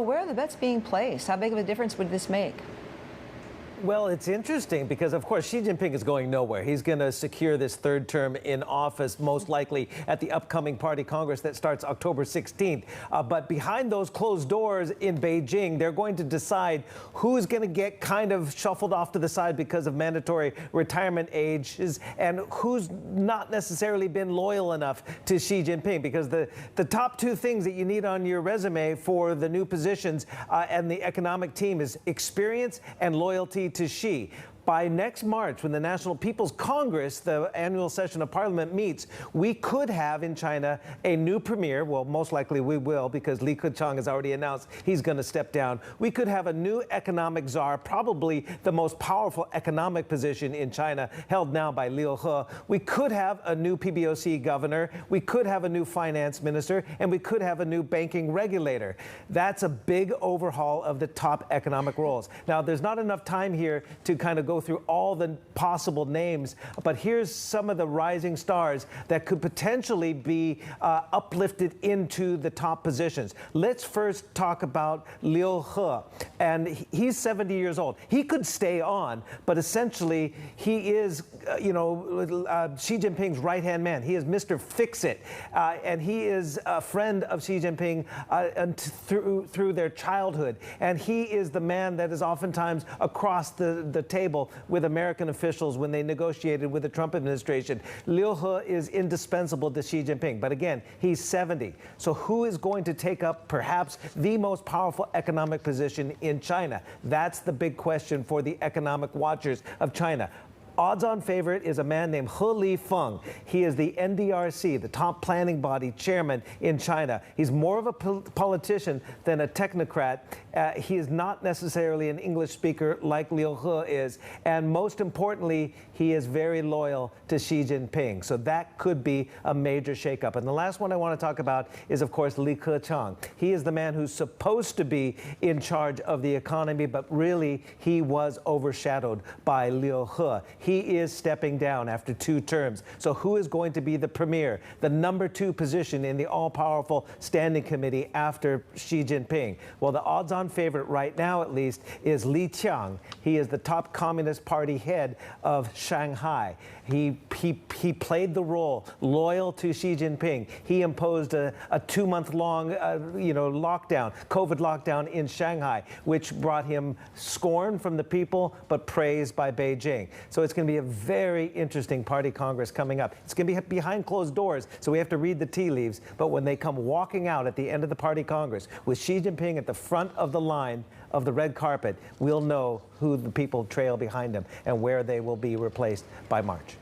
Where are the bets being placed? How big of a difference would this make? Well, it's interesting because, of course, Xi Jinping is going nowhere. He's going to secure this third term in office, most likely at the upcoming Party Congress that starts October 16th. But behind those closed doors in Beijing, they're going to decide who's going to get kind of shuffled off to the side because of mandatory retirement ages and who's not necessarily been loyal enough to Xi Jinping. Because the top two things that you need on your resume for the new positions and the economic team is experience and loyalty to Xi. By next March, when the National People's Congress, the annual session of Parliament, meets, we could have in China a new premier. Well, most likely we will, because Li Keqiang has already announced he's going to step down. We could have a new economic czar, probably the most powerful economic position in China, held now by Liu He. We could have a new PBOC governor. We could have a new finance minister, and we could have a new banking regulator. That's a big overhaul of the top economic roles. Now, there's not enough time here to kind of go through all the possible names, but here's some of the rising stars that could potentially be uplifted into the top positions. Let's first talk about Liu He, and he's 70 years old. He could stay on, but essentially he is, Xi Jinping's right-hand man. He is Mr. Fix-It, and he is a friend of Xi Jinping through their childhood, and he is the man that is oftentimes across the table with American officials when they negotiated with the Trump administration. Liu He is indispensable to Xi Jinping. But again, he's 70. So who is going to take up perhaps the most powerful economic position in China? That's the big question for the economic watchers of China. Odds-on favorite is a man named He Lifeng. He is the NDRC, the top planning body chairman in China. He's more of a politician than a technocrat. He is not necessarily an English speaker like Liu He is. And most importantly, he is very loyal to Xi Jinping. So that could be a major shakeup. And the last one I want to talk about is, of course, Li Keqiang. He is the man who's supposed to be in charge of the economy, but really he was overshadowed by Liu He. He is stepping down after 2 terms. So who is going to be the premier, the number 2 position in the all-powerful standing committee after Xi Jinping? Well, the odds-on favorite right now, at least, is Li Qiang. He is the top Communist Party head of Shanghai. He played the role loyal to Xi Jinping. He imposed a 2-month-long, lockdown, COVID lockdown in Shanghai, which brought him scorn from the people, but praise by Beijing. So it's going to be a very interesting Party Congress coming up. It's going to be behind closed doors, so we have to read the tea leaves. But when they come walking out at the end of the Party Congress with Xi Jinping at the front of the line of the red carpet, we'll know who the people trail behind him and where they will be replaced by March.